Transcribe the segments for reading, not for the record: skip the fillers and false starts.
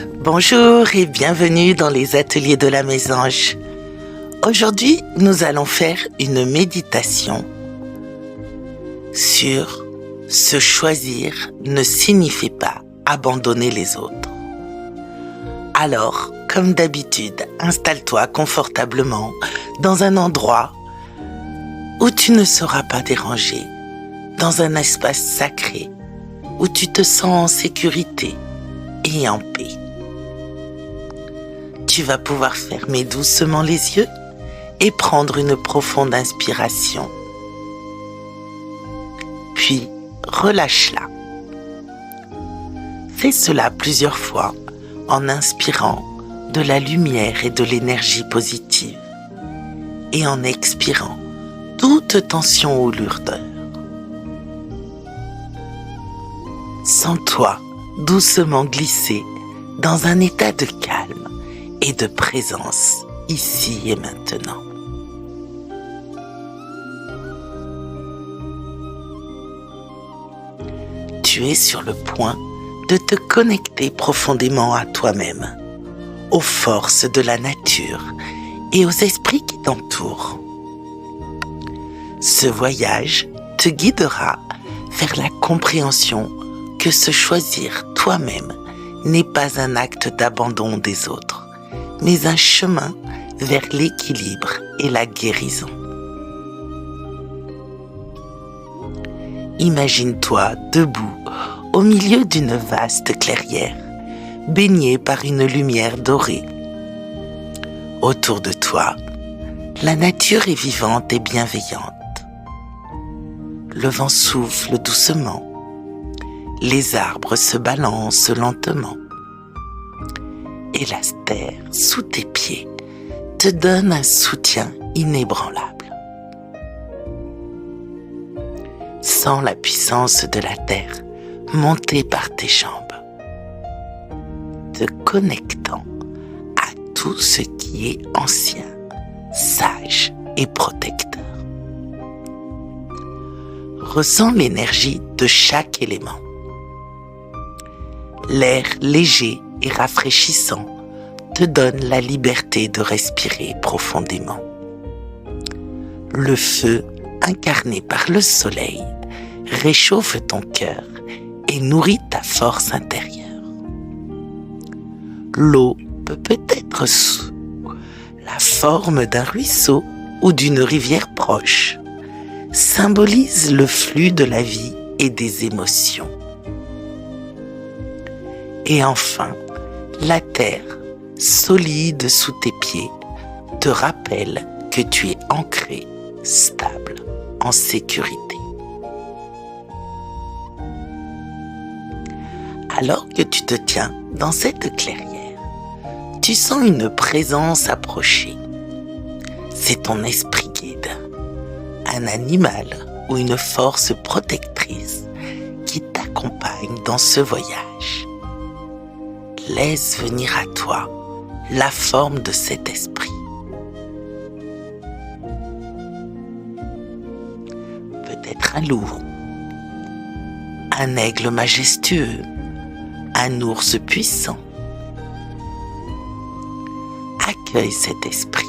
Bonjour et bienvenue dans les ateliers de la Mésange. Aujourd'hui, nous allons faire une méditation sur se choisir ne signifie pas abandonner les autres. Alors, comme d'habitude, installe-toi confortablement dans un endroit où tu ne seras pas dérangé, dans un espace sacré où tu te sens en sécurité et en paix. Tu vas pouvoir fermer doucement les yeux et prendre une profonde inspiration. Puis, relâche-la. Fais cela plusieurs fois en inspirant de la lumière et de l'énergie positive et en expirant toute tension ou lourdeur. Sens-toi doucement glisser dans un état de calme et de présence ici et maintenant. Tu es sur le point de te connecter profondément à toi-même, aux forces de la nature et aux esprits qui t'entourent. Ce voyage te guidera vers la compréhension que se choisir toi-même n'est pas un acte d'abandon des autres, mais un chemin vers l'équilibre et la guérison. Imagine-toi debout au milieu d'une vaste clairière, baignée par une lumière dorée. Autour de toi, la nature est vivante et bienveillante. Le vent souffle doucement. Les arbres se balancent lentement. Et la terre, sous tes pieds, te donne un soutien inébranlable. Sens la puissance de la terre monter par tes jambes, te connectant à tout ce qui est ancien, sage et protecteur. Ressens l'énergie de chaque élément. L'air léger et rafraîchissant te donne la liberté de respirer profondément. Le feu, incarné par le soleil, réchauffe ton cœur et nourrit ta force intérieure. L'eau peut être sous la forme d'un ruisseau ou d'une rivière proche, symbolise le flux de la vie et des émotions. Et enfin, la terre, solide sous tes pieds, te rappelle que tu es ancré, stable, en sécurité. Alors que tu te tiens dans cette clairière, tu sens une présence approcher. C'est ton esprit guide, un animal ou une force protectrice qui t'accompagne dans ce voyage. Laisse venir à toi la forme de cet esprit. Peut-être un loup, un aigle majestueux, un ours puissant. Accueille cet esprit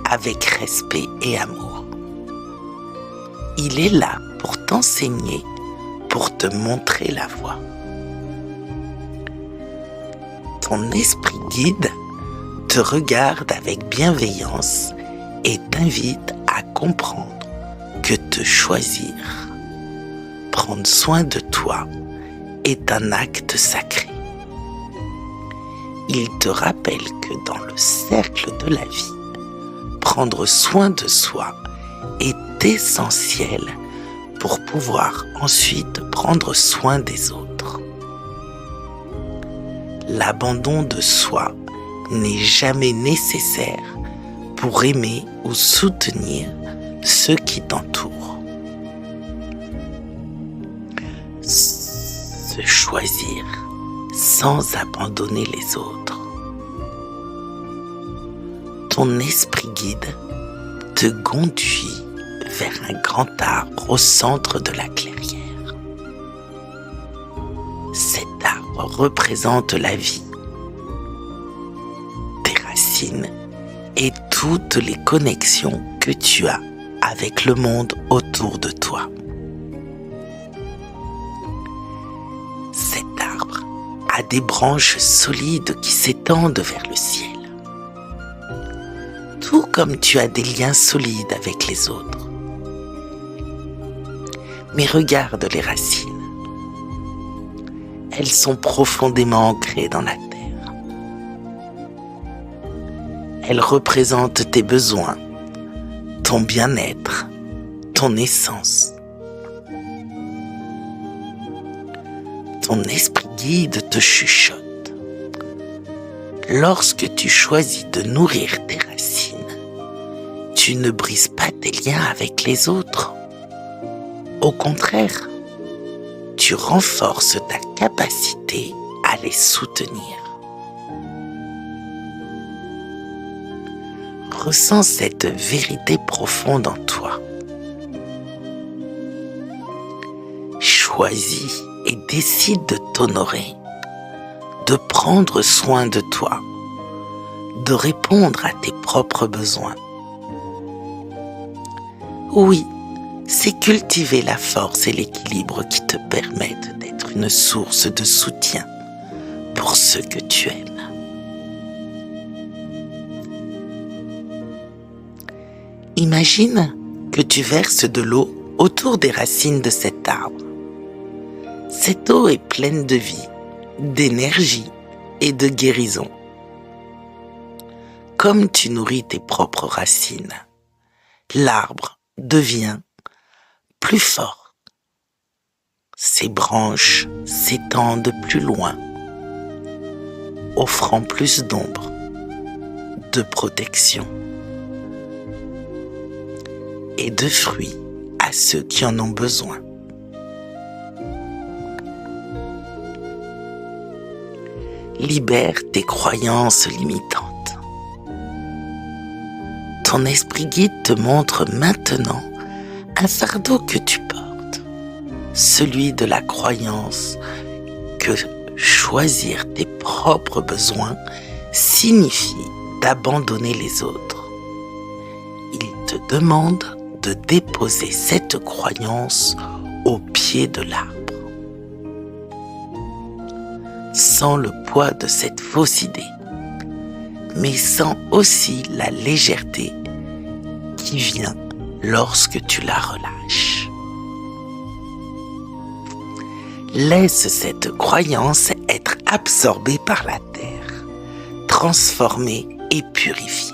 avec respect et amour. Il est là pour t'enseigner, pour te montrer la voie. Ton esprit guide te regarde avec bienveillance et t'invite à comprendre que te choisir, prendre soin de toi, est un acte sacré. Il te rappelle que dans le cercle de la vie, prendre soin de soi est essentiel pour pouvoir ensuite prendre soin des autres. L'abandon de soi n'est jamais nécessaire pour aimer ou soutenir ceux qui t'entourent. Se choisir sans abandonner les autres. Ton esprit guide te conduit vers un grand arbre au centre de la clairière. Cet arbre représente la vie, racines et toutes les connexions que tu as avec le monde autour de toi. Cet arbre a des branches solides qui s'étendent vers le ciel. Tout comme tu as des liens solides avec les autres. Mais regarde les racines. Elles sont profondément ancrées dans la terre. Elles représentent tes besoins, ton bien-être, ton essence. Ton esprit guide te chuchote. Lorsque tu choisis de nourrir tes racines, tu ne brises pas tes liens avec les autres. Au contraire, tu renforces ta capacité à les soutenir. Ressens cette vérité profonde en toi. Choisis et décide de t'honorer, de prendre soin de toi, de répondre à tes propres besoins. Oui, c'est cultiver la force et l'équilibre qui te permettent d'être une source de soutien pour ceux que tu aimes. Imagine que tu verses de l'eau autour des racines de cet arbre. Cette eau est pleine de vie, d'énergie et de guérison. Comme tu nourris tes propres racines, l'arbre devient plus fort. Ses branches s'étendent plus loin, offrant plus d'ombre, de protection et de fruits à ceux qui en ont besoin. Libère tes croyances limitantes. Ton esprit guide te montre maintenant un fardeau que tu portes, celui de la croyance que choisir tes propres besoins signifie d'abandonner les autres. Il te demande de déposer cette croyance au pied de l'arbre. Sans le poids de cette fausse idée, mais sans aussi la légèreté qui vient lorsque tu la relâches. Laisse cette croyance être absorbée par la terre, transformée et purifiée.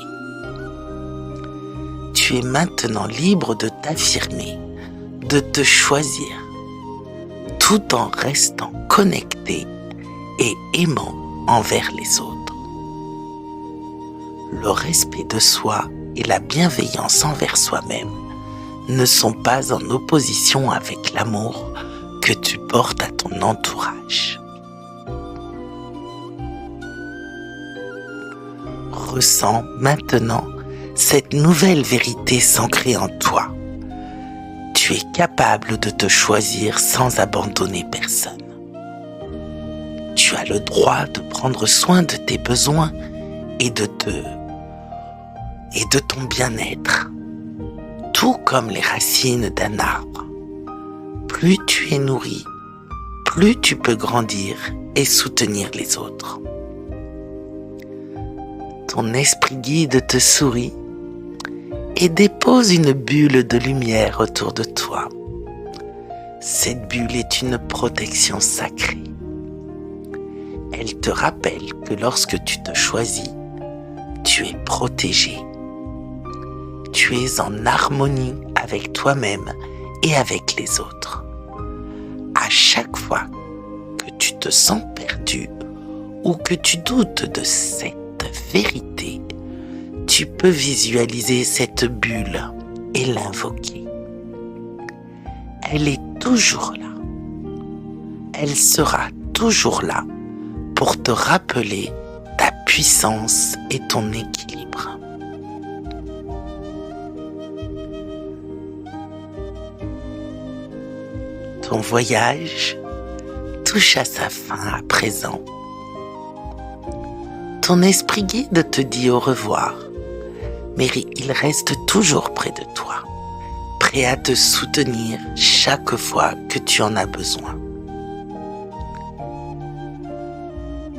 Tu es maintenant libre de t'affirmer, de te choisir, tout en restant connecté et aimant envers les autres. Le respect de soi et la bienveillance envers soi-même ne sont pas en opposition avec l'amour que tu portes à ton entourage. Ressens maintenant cette nouvelle vérité s'ancrer en toi. Tu es capable de te choisir sans abandonner personne. Tu as le droit de prendre soin de tes besoins et de ton bien-être, tout comme les racines d'un arbre. Plus tu es nourri, plus tu peux grandir et soutenir les autres. Ton esprit guide te sourit et dépose une bulle de lumière autour de toi. Cette bulle est une protection sacrée. Elle te rappelle que lorsque tu te choisis, tu es protégé. Tu es en harmonie avec toi-même et avec les autres. À chaque fois que tu te sens perdu ou que tu doutes de cette vérité, tu peux visualiser cette bulle et l'invoquer. Elle est toujours là. Elle sera toujours là pour te rappeler ta puissance et ton équilibre. Ton voyage touche à sa fin à présent. Ton esprit guide te dit au revoir, mais il reste toujours près de toi, prêt à te soutenir chaque fois que tu en as besoin.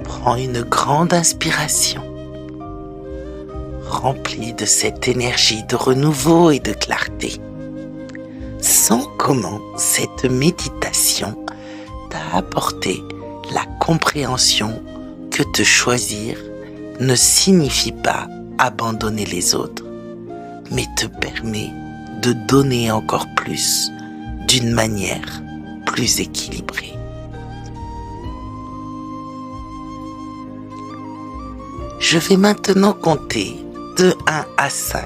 Prends une grande inspiration, remplie de cette énergie de renouveau et de clarté. Sens comment cette méditation t'a apporté la compréhension que te choisir ne signifie pas abandonner les autres, mais te permet de donner encore plus d'une manière plus équilibrée. Je vais maintenant compter de 1 à 5.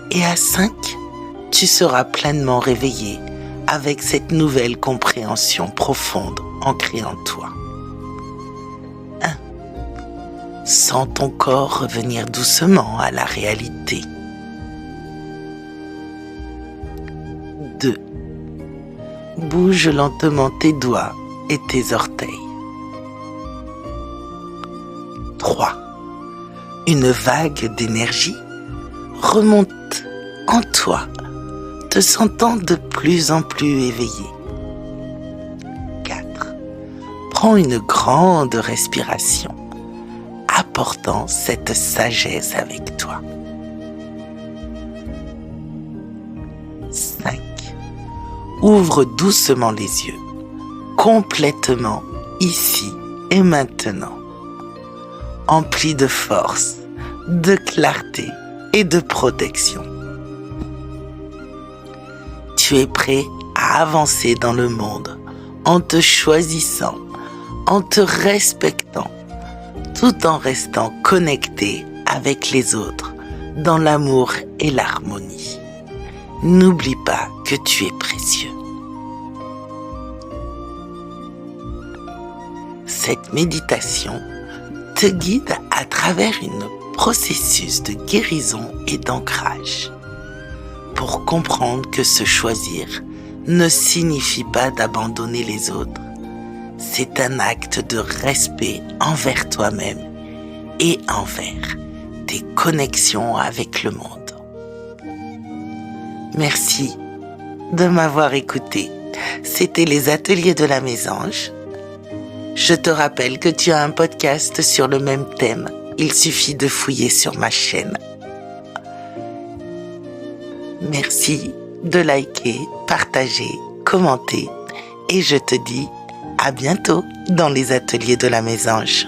Et à 5, tu seras pleinement réveillé avec cette nouvelle compréhension profonde ancrée en toi. 1. Sens ton corps revenir doucement à la réalité. 2. Bouge lentement tes doigts et tes orteils. 3. Une vague d'énergie remonte en toi, te sentant de plus en plus éveillé. 4. Prends une grande respiration, apportant cette sagesse avec toi. 5. Ouvre doucement les yeux, complètement ici et maintenant, empli de force, de clarté et de protection. Tu es prêt à avancer dans le monde en te choisissant, en te respectant, tout en restant connecté avec les autres dans l'amour et l'harmonie. N'oublie pas que tu es précieux. Cette méditation te guide à travers un processus de guérison et d'ancrage pour comprendre que se choisir ne signifie pas d'abandonner les autres. C'est un acte de respect envers toi-même et envers tes connexions avec le monde. Merci de m'avoir écouté. C'était les ateliers de la Mésange. Je te rappelle que tu as un podcast sur le même thème. Il suffit de fouiller sur ma chaîne. Merci de liker, partager, commenter et je te dis à bientôt dans les ateliers de la Mésange.